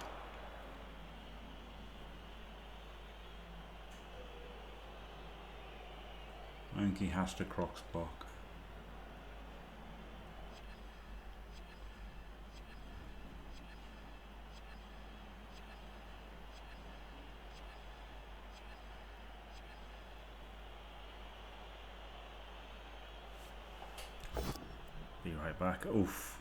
Speaker 1: I think he has to Crocs block. Be right back. Oof.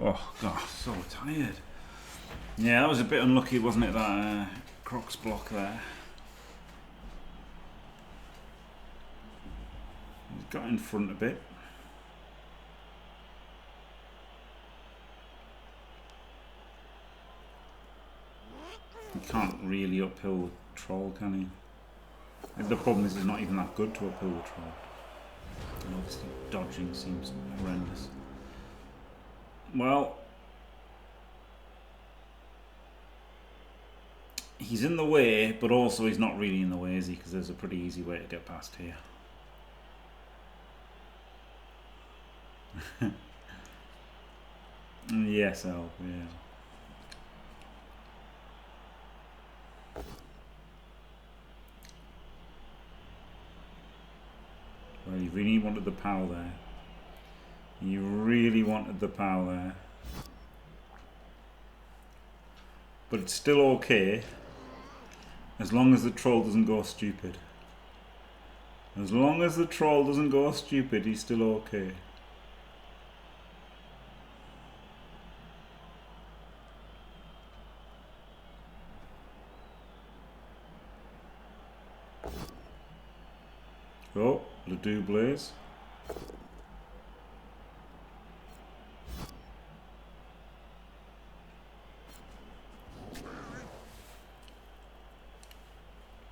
Speaker 1: Oh god, so tired. Yeah, that was a bit unlucky, wasn't it, that Crocs block there. He's got in front a bit. He can't really uphill the troll, can he? And the problem is he's not even that good to uphill the troll. And obviously dodging seems horrendous. Well, he's in the way, but also he's not really in the way, is he? Because there's a pretty easy way to get past here. Yes, Al, yeah. Well, you really wanted the power there. You really wanted the power there. But it's still okay, as long as the troll doesn't go stupid. As long as the troll doesn't go stupid, he's still okay. Oh, the doubles.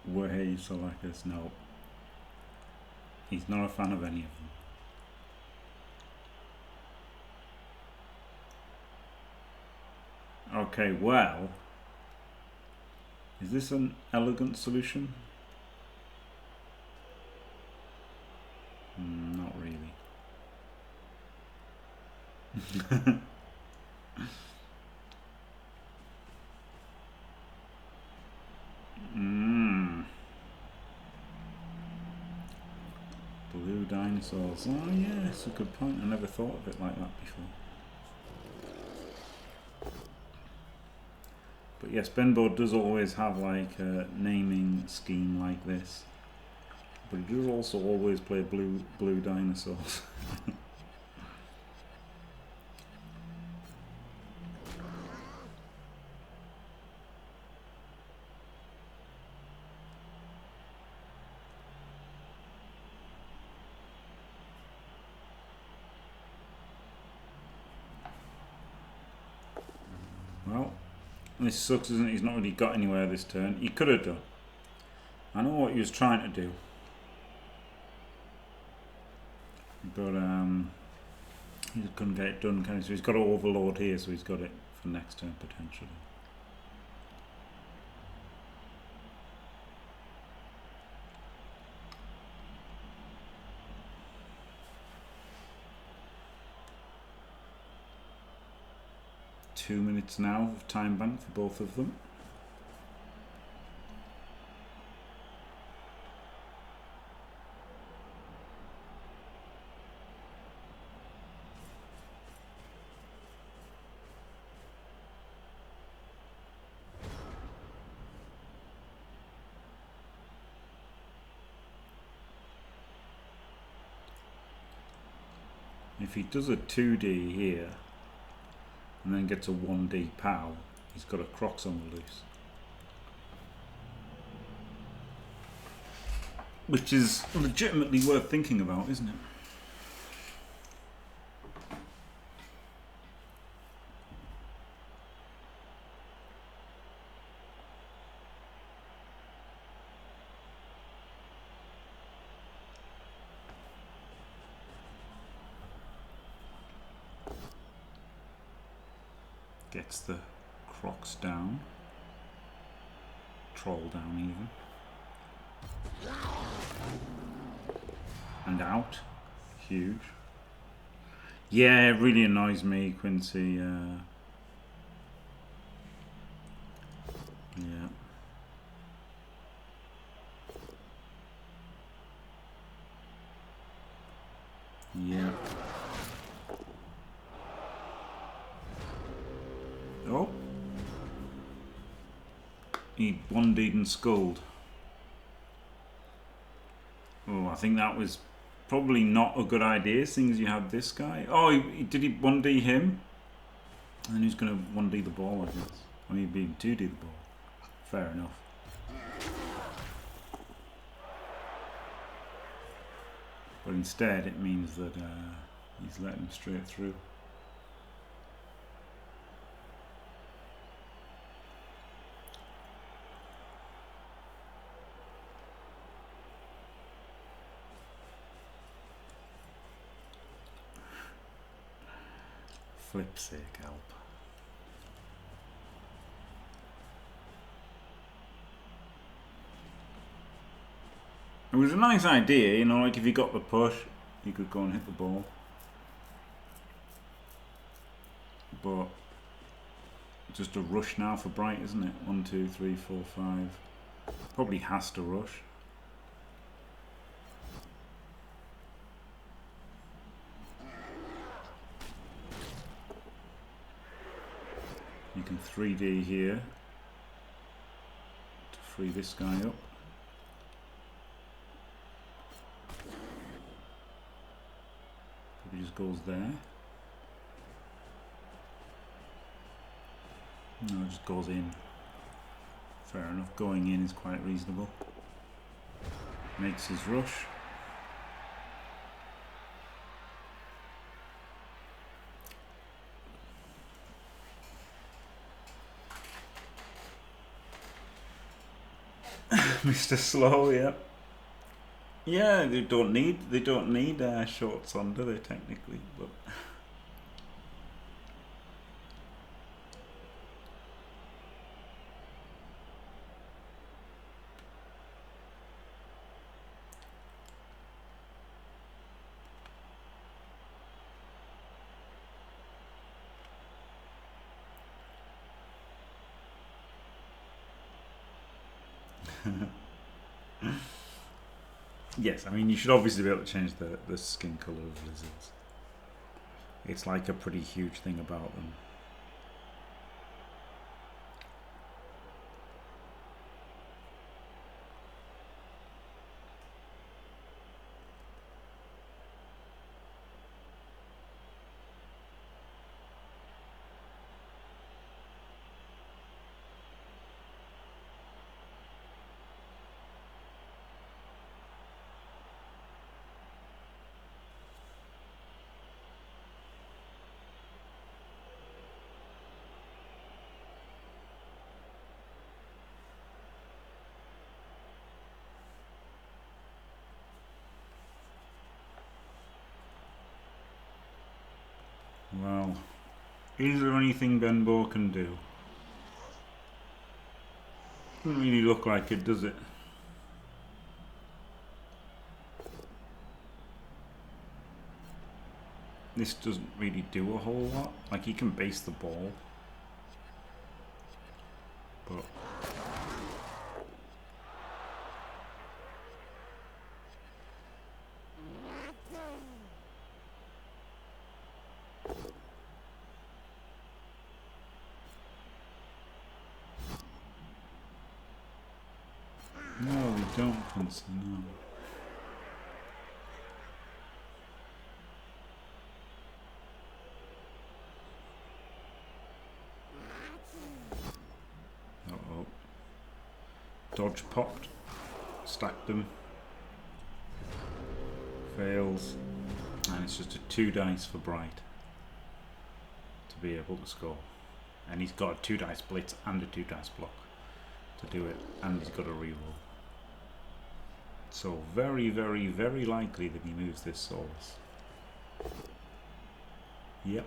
Speaker 1: Way so like this, no. He's not a fan of any of them. Okay, well, is this an elegant solution? Not really. Blue dinosaurs. Oh yes, a good point. I never thought of it like that before. But yes, Benbow does always have like a naming scheme like this. But he does also always play blue dinosaurs. Well, this sucks, isn't it? He's not really got anywhere this turn. He could have done. I know what he was trying to do. But he just couldn't get it done, can he? So he's got to overload here, so he's got it for next turn potentially. Two minutes now of time bank for both of them. If he does a 2D here and then gets a 1D POW, he's got a Crocs on the loose. Which is legitimately worth thinking about, isn't it? Gets the Crocs down. Troll down even. And out. Huge. Yeah, it really annoys me, Quincy. Yeah. Yeah. Oh. He 1D'd and skulled. Oh, I think that was probably not a good idea, seeing as you had this guy. Oh, did he 1D him? And then he's going to 1D the ball, I guess. I mean, he'd 2D the ball. Fair enough. But instead, it means that he's letting him straight through. flip's sake, help. It was a nice idea, you know, like if you got the push, you could go and hit the ball. But just a rush now for Br1ght, isn't it? 1, 2, 3, 4, 5. Probably has to rush. You can 3D here to free this guy up. He just goes there. No, it just goes in. Fair enough, going in is quite reasonable. Makes his rush. Mr. Slow, yeah. Yeah, they don't need shorts on, do they, technically? But yes, I mean you should obviously be able to change the skin colour of lizards. It's like a pretty huge thing about them. Well, is there anything Benbow can do? Doesn't really look like it, does it? This doesn't really do a whole lot. Like, he can base the ball. But no, we don't, Quincy, no. Uh-oh. Dodge popped. Stacked them. Fails. And it's just a 2 dice for Br1ght to be able to score. And he's got a 2 dice blitz and a 2 dice block to do it. And he's got a reroll. So very, very, very likely that he moves this source. Yep.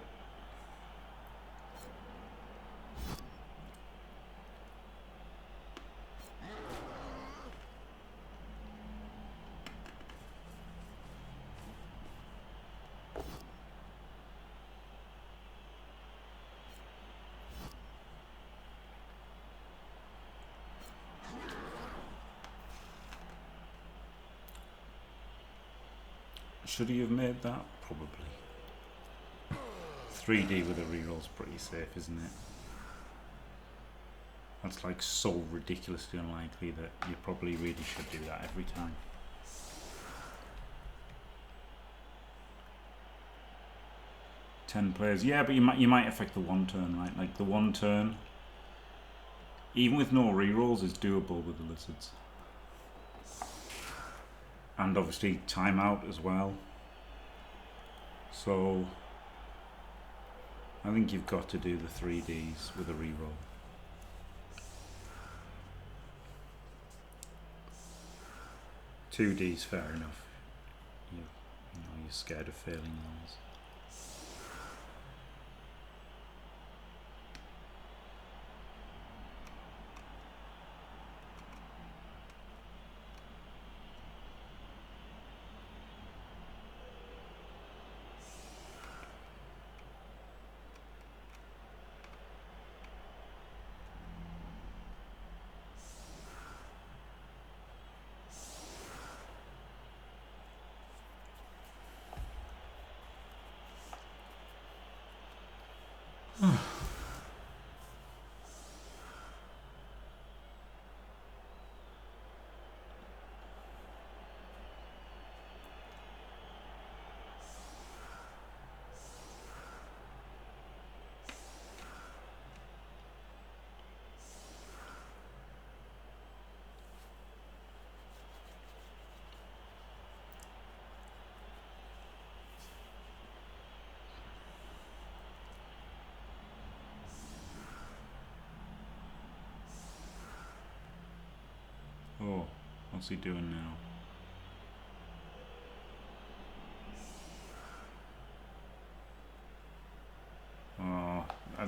Speaker 1: Should he have made that? Probably. 3D with a reroll's pretty safe, isn't it? That's like so ridiculously unlikely that you probably really should do that every time. $10 yeah, but you might affect the 1 turn, right? Like the 1 turn, even with no rerolls, is doable with the lizards. And obviously timeout as well. So I think you've got to do the 3Ds with a reroll. Two Ds, fair enough. You know, you're scared of failing those. Oh, what's he doing now? Oh, I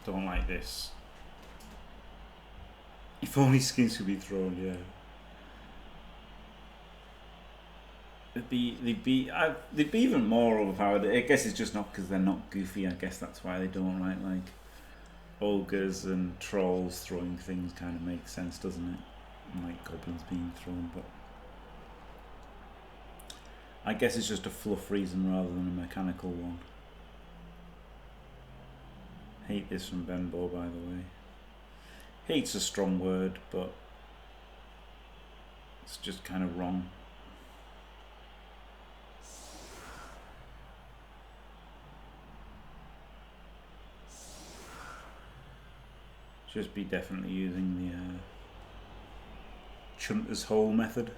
Speaker 1: don't like this. If only skins could be thrown, yeah. They'd be even more overpowered. I guess it's just not because they're not goofy. I guess that's why they don't like ogres and trolls throwing things. Kind of makes sense, doesn't it? And like goblins being thrown, but I guess it's just a fluff reason rather than a mechanical one. Hate this from Benbow, by the way. Hate's a strong word, but it's just kind of wrong. Just be definitely using the Chunter's hole method.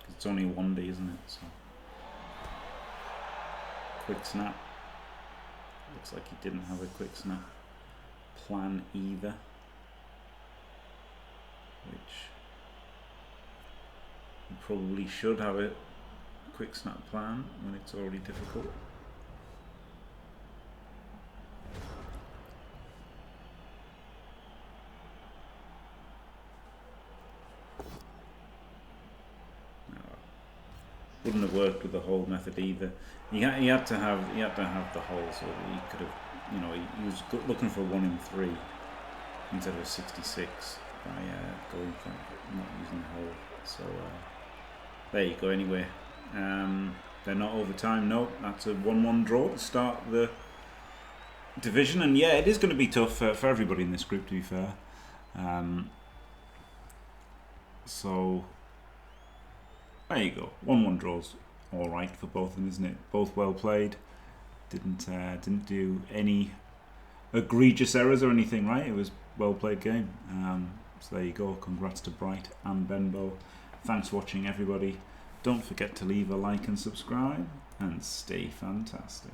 Speaker 1: It's only 1D, isn't it? So quick snap. Looks like he didn't have a quick snap plan either, which you probably should have a quick snap plan when it's already difficult. Wouldn't have worked with the hole method either. He had to have the hole so that he could have, you know, he was looking for 1 in 3 instead of a 66 by going for not using the hole. So there you go. Anyway, they're not overtime. No, that's a 1-1 draw to start the division, and yeah, it is going to be tough for everybody in this group, to be fair. So there you go. 1-1 draws, all right for both of them, isn't it? Both well played. Didn't do any egregious errors or anything, right? It was well played game. So there you go. Congrats to Br1ght and Benbow. Thanks for watching, everybody. Don't forget to leave a like and subscribe, and stay fantastic.